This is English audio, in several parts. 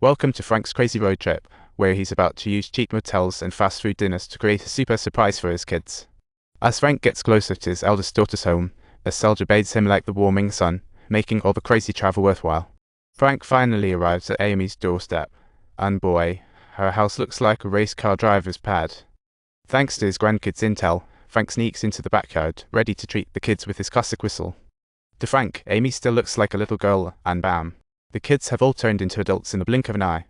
Welcome to Frank's crazy road trip, where he's about to use cheap motels and fast food dinners to create a super surprise for his kids. As Frank gets closer to his eldest daughter's home, nostalgia bathes him like the warming sun, making all the crazy travel worthwhile. Frank finally arrives at Amy's doorstep, and boy, her house looks like a race car driver's pad. Thanks to his grandkids' intel, Frank sneaks into the backyard, ready to treat the kids with his classic whistle. To Frank, Amy still looks like a little girl, and bam, the kids have all turned into adults in the blink of an eye.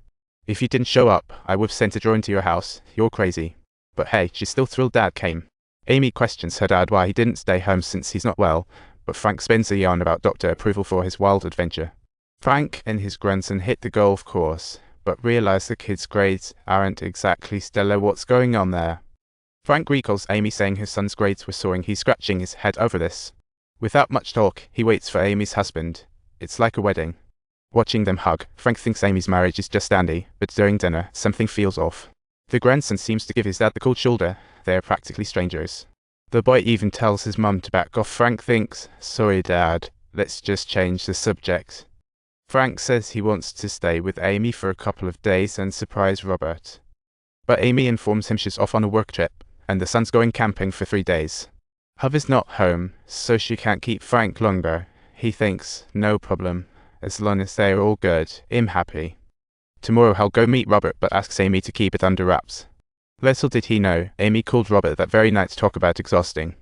If you didn't show up, I would've sent a drone to your house. You're crazy. But hey, she's still thrilled Dad came. Amy questions her dad why he didn't stay home since he's not well, but Frank spins a yarn about doctor approval for his wild adventure. Frank and his grandson hit the golf course, but realize the kids' grades aren't exactly stellar. What's going on there? Frank recalls Amy saying her son's grades were soaring. He's scratching his head over this. Without much talk, he waits for Amy's husband. It's like a wedding. Watching them hug, Frank thinks Amy's marriage is just dandy, but during dinner, something feels off. The grandson seems to give his dad the cold shoulder. They are practically strangers. The boy even tells his mum to back off. Frank thinks, sorry Dad, let's just change the subject. Frank says he wants to stay with Amy for a couple of days and surprise Robert. But Amy informs him she's off on a work trip, and the son's going camping for 3 days. Hub is not home, so she can't keep Frank longer. He thinks, no problem. As long as they're all good, I'm happy. Tomorrow he'll go meet Robert but asks Amy to keep it under wraps. Little did he know, Amy called Robert that very night to talk about exhausting.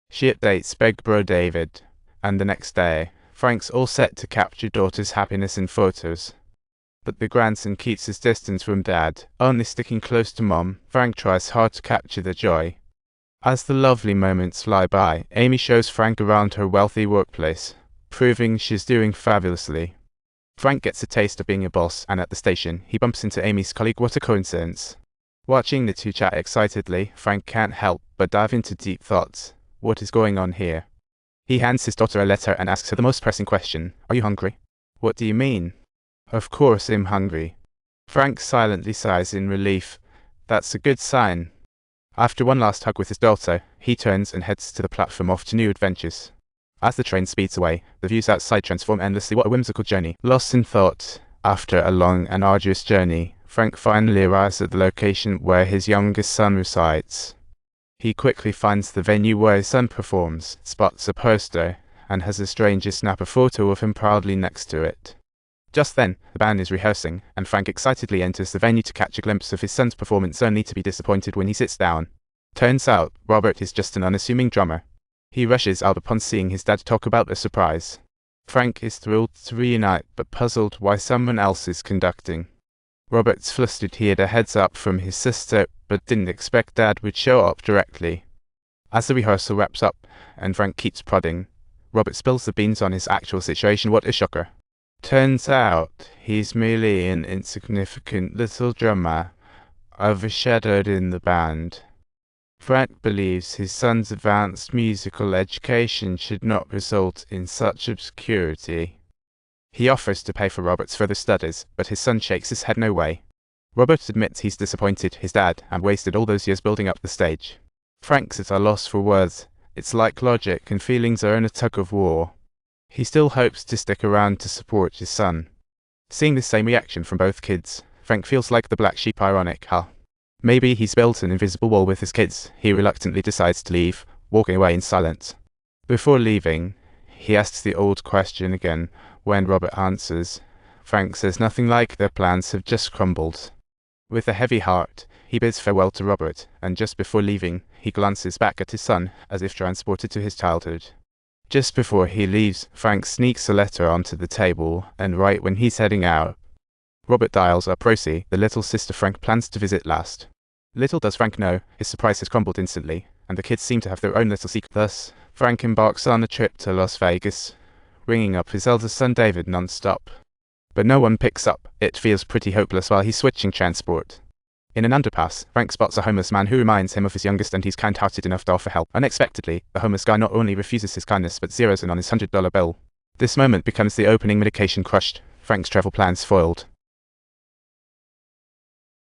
She updates Big Bro David, and the next day, Frank's all set to capture daughter's happiness in photos. But the grandson keeps his distance from Dad, only sticking close to Mom. Frank tries hard to capture the joy. As the lovely moments fly by, Amy shows Frank around her wealthy workplace, proving she's doing fabulously. Frank gets a taste of being a boss, and at the station, he bumps into Amy's colleague. What a coincidence. Watching the two chat excitedly, Frank can't help but dive into deep thoughts. What is going on here? He hands his daughter a letter and asks her the most pressing question. Are you hungry? What do you mean? Of course I'm hungry. Frank silently sighs in relief. That's a good sign. After one last hug with his daughter, he turns and heads to the platform off to new adventures. As the train speeds away, the views outside transform endlessly. What a whimsical journey. Lost in thought, after a long and arduous journey, Frank finally arrives at the location where his youngest son resides. He quickly finds the venue where his son performs, spots a poster, and has a stranger snap a photo of him proudly next to it. Just then, the band is rehearsing, and Frank excitedly enters the venue to catch a glimpse of his son's performance, only to be disappointed when he sits down. Turns out, Robert is just an unassuming drummer. He rushes out upon seeing his dad talk about the surprise. Frank is thrilled to reunite, but puzzled why someone else is conducting. Robert's flustered he had a heads up from his sister, but didn't expect Dad would show up directly. As the rehearsal wraps up, and Frank keeps prodding, Robert spills the beans on his actual situation. What a shocker. Turns out, he's merely an insignificant little drummer, overshadowed in the band. Frank believes his son's advanced musical education should not result in such obscurity. He offers to pay for Robert's further studies, but his son shakes his head no way. Robert admits he's disappointed his dad and wasted all those years building up the stage. Frank's at a loss for words. It's like logic and feelings are in a tug of war. He still hopes to stick around to support his son. Seeing the same reaction from both kids, Frank feels like the black sheep. Ironic, huh? Maybe he's built an invisible wall with his kids. He reluctantly decides to leave, walking away in silence. Before leaving, he asks the old question again. When Robert answers, Frank says nothing like their plans have just crumbled. With a heavy heart, he bids farewell to Robert, and just before leaving, he glances back at his son, as if transported to his childhood. Just before he leaves, Frank sneaks a letter onto the table, and right when he's heading out, Robert dials up Rosie, the little sister Frank plans to visit last. Little does Frank know, his surprise has crumbled instantly, and the kids seem to have their own little secret. Thus, Frank embarks on a trip to Las Vegas, ringing up his eldest son David non-stop. But no one picks up. It feels pretty hopeless while he's switching transport. In an underpass, Frank spots a homeless man who reminds him of his youngest, and he's kind-hearted enough to offer help. Unexpectedly, the homeless guy not only refuses his kindness but zeroes in on his $100 bill. This moment becomes the opening medication crushed, Frank's travel plans foiled.